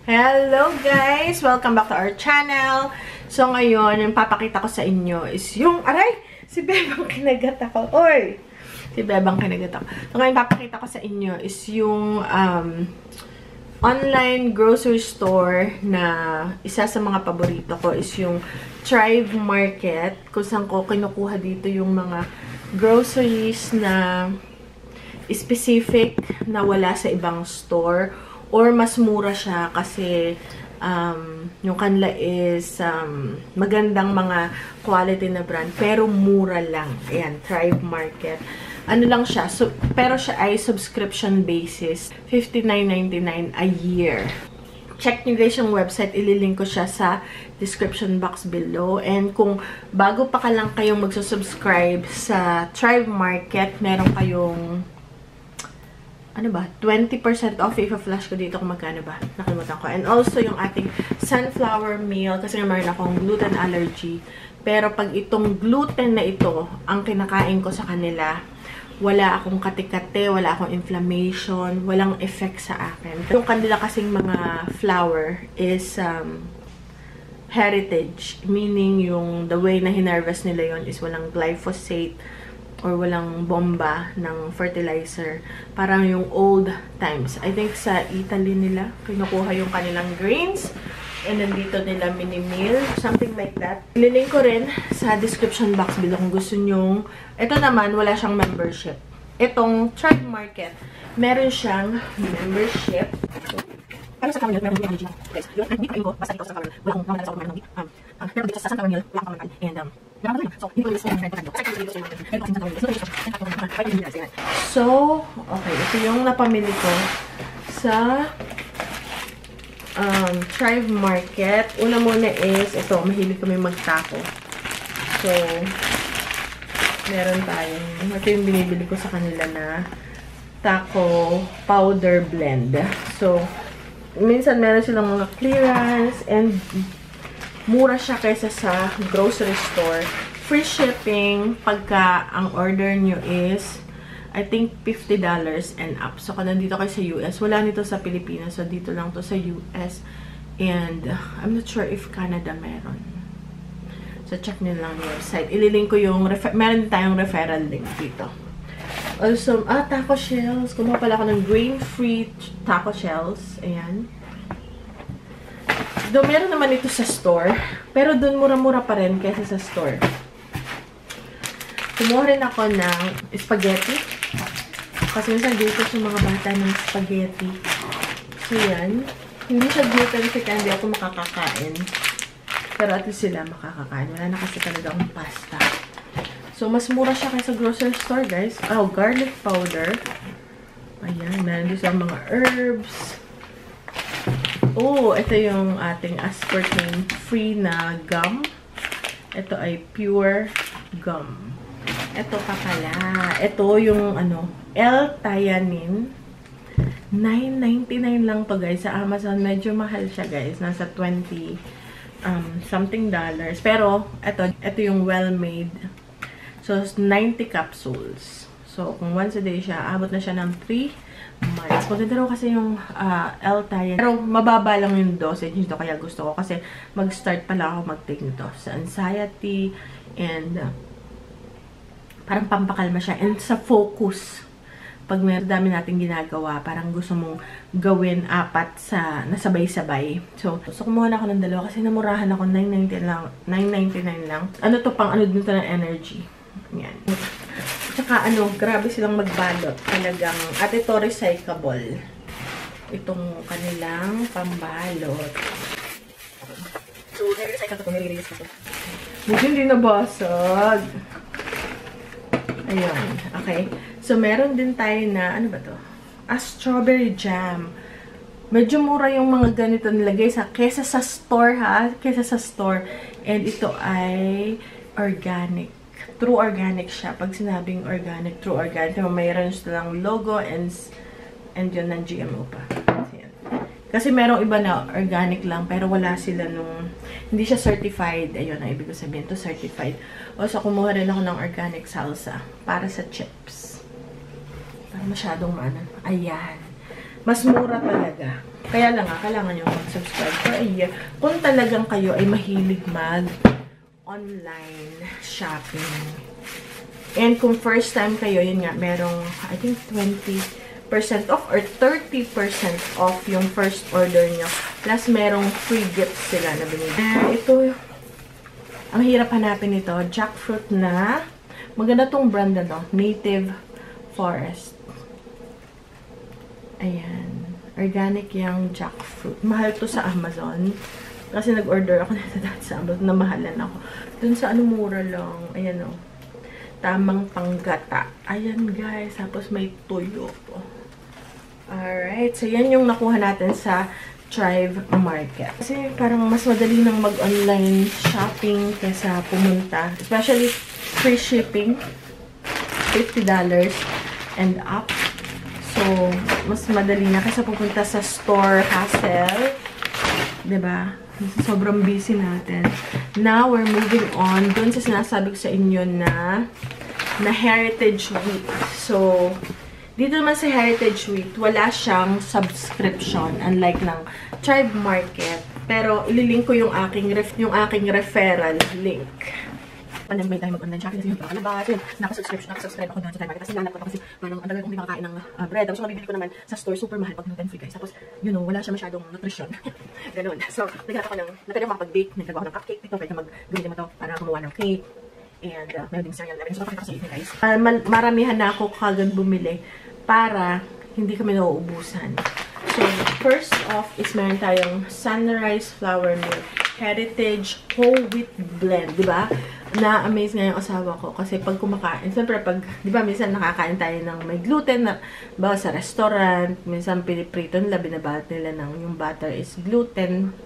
Hello guys! Welcome back to our channel. So ngayon, yung papakita ko sa inyo is yung, aray! Si Bebang kinagat ako. Oy! Si Bebang kinagat ako. So ngayon, papakita ko sa inyo is yung online grocery store na isa sa mga paborito ko is yung Thrive Market. Kung saan ko kinukuha dito yung mga groceries na specific na wala sa ibang store. Or mas mura siya kasi yung kanila is magandang mga quality na brand pero mura lang. Ayan, Thrive Market. Ano lang siya, pero siya ay subscription basis. $59.99 a year. Check nyo guys yung website. Ililink ko siya sa description box below. And kung bago pa ka lang kayong magsusubscribe sa Thrive Market, meron kayong 20% off. Ipa-flash ko dito kung magkano ba. Nakalimutan ko. And also, yung ating sunflower meal. Kasi nga mayroon akong gluten allergy. Pero pag itong gluten na ito, ang kinakain ko sa kanila, wala akong kate-kate, wala akong inflammation, walang effect sa akin. Yung kanila kasing mga flour is heritage. Meaning, yung the way na hinarvest nila yon is walang glyphosate, or walang bomba ng fertilizer. Parang yung old times. I think sa Italy nila, kinukuha yung kanilang grains. And then dito nila mini-meal. Something like that. Ililink ko rin sa description box below kung gusto nyong. Ito naman, wala siyang membership. Itong Thrive Market, meron siyang membership. Pero sa Sunflower meron din energy. Guys, yun, hindi kain ko. Basta ito sa Sunflower. Wala akong mamala sa meron ng meat. Pero dito sa Sunflower meal, wala akong mamala. And, so, hindi ko yung friend ko. So, okay. Ito yung napamili ko sa Thrive Market. Una muna is, ito, mahilig kami magtaco. So, meron tayong, ito yung binibili ko sa kanila na taco powder blend. So, minsan meron silang mga clearance and mura siya kaysa sa grocery store. Free shipping pagka ang order nyo is I think $50 and up. So, kung nandito kayo sa US, wala nito sa Pilipinas. So, dito lang to sa US. And, I'm not sure if Canada meron. So, check nyo lang yung website. Ililink ko yung, meron tayong referral link dito. Also, taco shells. Kumuha pala ako ng grain-free taco shells. Ayan. Doon, meron naman ito sa store. Pero doon, mura-mura pa rin kaysa sa store. Kumuha rin ako ng spaghetti. Kasi minsan dito sa mga bata ng spaghetti. So, yan. Hindi siya gluten kasi hindi ako makakakain. Pero at least sila makakakain. Wala na kasi talaga akong pasta. So, mas mura siya kaysa grocery store, guys. Oh, garlic powder. Ayan. Meron din sa mga herbs. Oh, ito yung ating aspartame-free na gum. Ito ay pure gum. Ito pa pala. Ito yung L-theanine. $9.99 lang to guys. Sa Amazon, medyo mahal siya guys. Nasa 20 something dollars. Pero, ito yung well-made. So, 90 capsules. So, kung once a day siya, abot na siya ng 3 months. Maganda raw kasi yung L-theanine. Pero, mababa lang yung dosage nito. Kaya gusto ko. Kasi, mag-start pala ako mag-take nito. Sa anxiety and parang pampakalma siya. And sa focus, pag may dami natin ginagawa, parang gusto mong gawin 4 sa nasabay-sabay. So kumuha na ako ng dalawa kasi namurahan ako, $9.99 lang. Ano to, pang dito ng energy. Yan. Tsaka grabe silang magbalot. Talagang, at ito recyclable. Itong kanilang pambalot. So, nire-recycle ko, nire-release ko. Hindi nabasag. Ayun. Okay. So, meron din tayo na, ano ba to? Strawberry jam. Medyo mura yung mga ganito nilagay kesa sa store, ha? Kesa sa store. And ito ay organic. True organic siya. Pag sinabing organic, true organic, mayroon silang logo and yun, ng GMO pa. Kasi merong iba na organic lang, pero wala sila nung, hindi siya certified. Ayun, ang ibig ko sabihin, to certified. Also, kumuha rin ako ng organic salsa para sa chips. Para masyadong Ayan. Mas mura talaga. Kaya lang kailangan nyo mag-subscribe for a year. Kung talagang kayo ay mahilig mag-online shopping. And kung first time kayo, yun nga, merong, I think, 20% off or 30% off yung first order nyo. Plus, merong free gifts sila na binigay. Ito, ang hirap hanapin ito. Jackfruit na. Maganda tong brand na to. Native Forest. Ayan. Organic yung jackfruit. Mahal to sa Amazon. Kasi nag-order ako nito dati sa Amazon. Namahalan ako. Dun sa ano, mura lang. Ayan o. Tamang panggata. Ayan guys. Tapos may tuyo po. Alright. So, yan yung nakuha natin sa Thrive Market. Kasi parang mas madali nang mag-online shopping kaysa pumunta. Especially free shipping. $50 and up. So, mas madali na kaysa pupunta sa store hassle. Diba? Sobrang busy natin. Now, we're moving on dun sa sinasabi ko sa inyo na Heritage Week. So, dito naman sa Heritage Week, wala siyang subscription, unlike ng Thrive Market. Pero, ililink ko yung aking referral link. May tayo mag-online shopping kasi yung pinakalabas. Yun, nakasubscribe ako doon sa Thrive Market. Kasi nanap ko kasi parang ang tagal kong hindi makakain ng bread. Tapos yung mabibili ko naman sa store, super mahal pag gluten-free guys. Tapos, you know, wala siya masyadong nutrition. Ganun. So, naghanap ako pwede makapag-bake, nagagawa ko ng cupcake dito, pwede mag-gawin mo ito para gumawa ng cake. And, meron din cereal na rin. So, pakita ko sa inyo guys. Maramihan na ako kagad bumili para hindi kami nauubusan. So, first off is meron tayong Sunrise Flour Milk Heritage Whole Wheat Blend, di ba? Na-amaze nga yung asawa ko kasi pag kumakain, siyempre pag, di ba, minsan nakakain tayo ng may gluten na, ba sa restaurant, minsan piniprito nila, binabalot nila ng yung butter is gluten.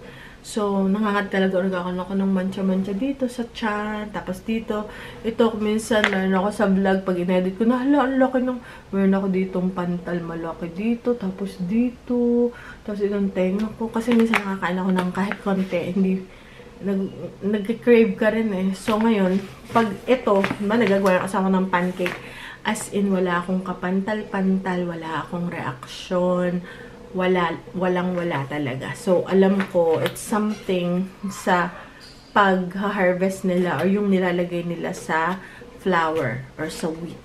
So, nangangad talaga ako ng mancha-mancha dito sa tiyan. Tapos dito, ito, minsan, meron ako sa vlog, pag in-edit ko, hala, ang laki ng, meron ako ditong pantal malaki dito, tapos dito, tapos itong tenga ko. Kasi minsan nakakain ako ng kahit konti, hindi, nag-crave ka rin eh. So, ngayon, pag ito, nagagawa yung asawa ng pancake, as in, wala akong kapantal-pantal, wala akong reaksyon, walang-wala talaga. So, alam ko, it's something sa pag-harvest nila or yung nilalagay nila sa flour or sa wheat.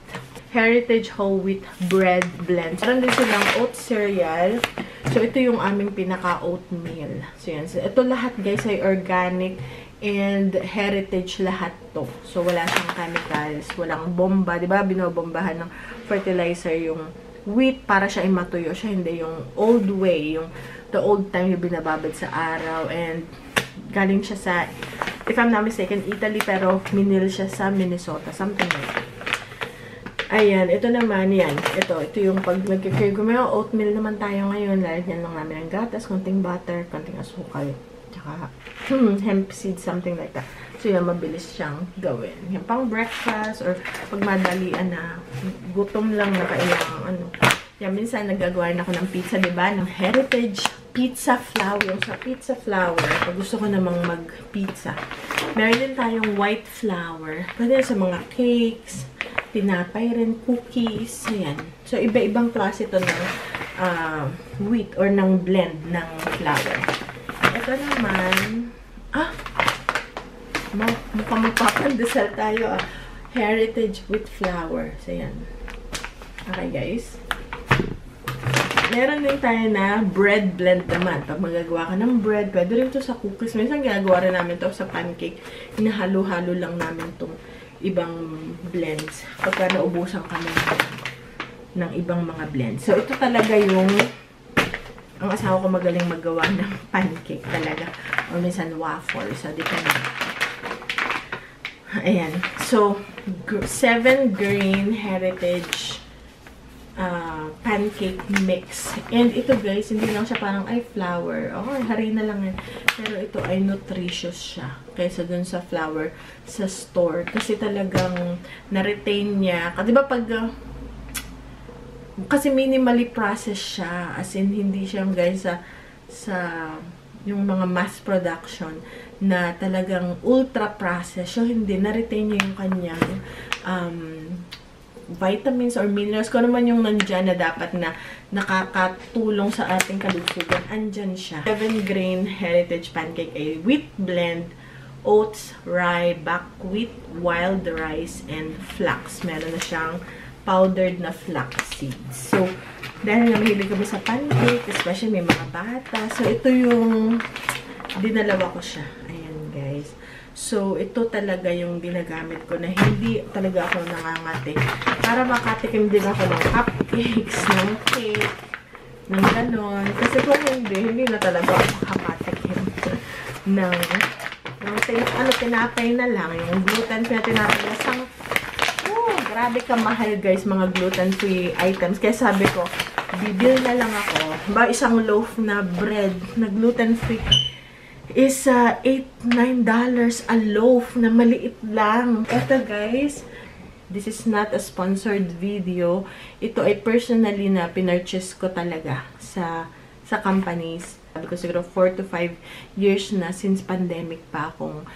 Heritage Whole Wheat Bread Blend. Meron din silang oat cereal. So, ito yung aming pinaka-oatmeal. So, yan. So, ito lahat, guys, ay organic and heritage lahat to. So, wala siyang chemicals, walang bomba. Diba? Binobombahan ng fertilizer yung wheat para siya ay matuyo siya, hindi yung old way, yung the old time yung binababad sa araw. And galing siya sa, if I'm not mistaken, Italy, pero minil siya sa Minnesota, something like that. Ayan, ito naman, yan. Ito yung pag nag-crave ko. May oatmeal naman tayo ngayon. Lalagyan lang namin ng gatas, konting butter, konting asukal, tsaka hemp seed, something like that. So, yan, mabilis siyang gawin. Yan, pang breakfast, or pag madalian na, gutom lang na kailangan, ano. Yan, minsan nagagawa na ako ng pizza, diba? Ng Heritage Pizza Flour. Sa pizza flour, pag gusto ko namang mag-pizza, meron din tayong white flour. Pwede sa mga cakes, tinapay rin, cookies, ayan. So, iba-ibang klase ito ng wheat or ng blend ng flour. Ito naman, mukhang magpapandesal tayo, Heritage Wheat Flour. So, ayan. Okay, guys. Meron din tayo na bread blend naman. Pag magagawa ka ng bread, pwede rin ito sa cookies. Minsan ginagawa rin namin ito sa pancake. Hinahalo-halo lang namin itong ibang blends. Pagka naubusan kami ng ibang mga blends. So, ito talaga yung ang asawa ko magaling maggawa ng pancake talaga. O minsan waffle. So, depende. Ayan. So, 7-grain heritage pancake mix. And ito guys, hindi lang siya parang ay flour. Oh, harina lang yan. Pero ito ay nutritious siya. Kaysa dun sa flour sa store. Kasi talagang na-retain niya. Kasi diba pag kasi minimally processed siya. As in, hindi siya guys sa yung mga mass production na talagang ultra processed. So, hindi. Na-retain niya yung kanyang vitamins or minerals, kung ano man yung nandyan na dapat na nakakatulong sa ating kalusugan, andyan siya. 7-grain heritage pancake ay wheat blend, oats, rye, buckwheat, wild rice, and flax. Meron na siyang powdered na flax seeds. So, dahil nga mahilig kami sa pancake, especially may mga bata. So, ito yung dinalawa ko siya. Ayan, guys. So, ito talaga yung ginagamit ko na hindi talaga ako nangangati. Para makatikim din ako ng cupcakes, ng cake, ng ganon. Kasi kung hindi na talaga ako makakatikim ng tinapay na lang. Yung gluten-free na tinapay na sang, grabe ka mahal guys, mga gluten-free items. Kaya sabi ko, bibil na lang ako. Ba, isang loaf na bread na gluten-free is $8-9 a loaf na maliit lang. Ito guys, this is not a sponsored video. Ito ay personally na pinurchase ko talaga sa companies. Sabi ko siguro 4 to 5 years na since pandemic pa akong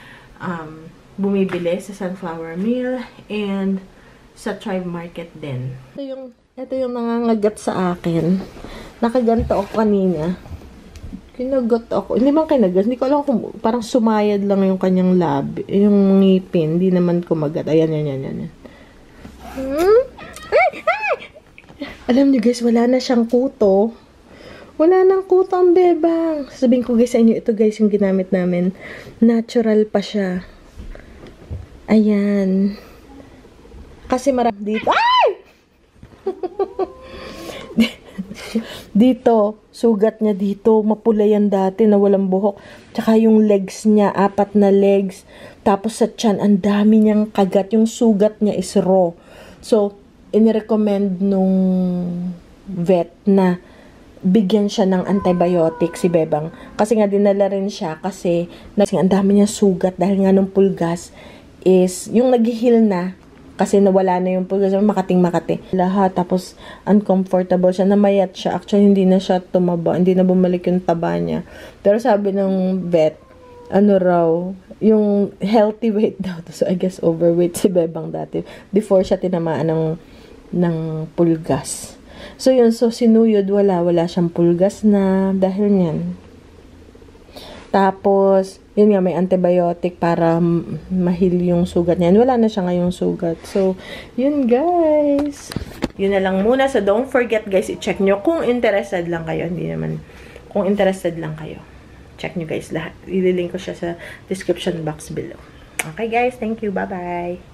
bumibili sa Sunflower Mill and sa Tribe Market din. Ito yung nangangagat sa akin. Nakaganto ako kanina. Kinagat ako. Hindi man kinagat. Hindi ko alam kung parang sumayad lang yung kanyang labi. Yung ngipin. Hindi naman kumagat. Ayan, yan. Alam niyo guys, wala na siyang kuto. Wala nang kuto ang bebang. Sabihin ko guys sa inyo, ito guys yung ginamit namin. Natural pa siya. Ayan. Kasi marami dito. Ay! Dito, sugat niya dito, mapula yan dati na walang buhok. Tsaka yung legs niya, 4 na legs. Tapos sa tiyan, ang dami niyang kagat. Yung sugat niya is raw. So, inirecommend nung vet na bigyan siya ng antibiotic si Bebang. Kasi nga dinala rin siya kasi ang dami niya sugat dahil nga nung pulgas is yung nag-heal na. Kasi nawala na yung pulgas, makating-makati. Lahat, tapos uncomfortable siya, namayat siya. Actually, hindi na siya tumaba, hindi na bumalik yung taba niya. Pero sabi ng vet, yung healthy weight daw. So, I guess overweight si Bebang dati. Before siya tinamaan ng pulgas. So, yun. So, sinuyod, wala siyang pulgas na dahil niyan. Tapos, yun nga, may antibiotic para mahil yung sugat niya. Wala na siya ngayong sugat. So, yun guys. Yun na lang muna. So, don't forget guys, i-check nyo kung interested lang kayo. Hindi naman, kung interested lang kayo. Check nyo guys lahat. Ililink ko siya sa description box below. Okay guys, thank you. Bye-bye.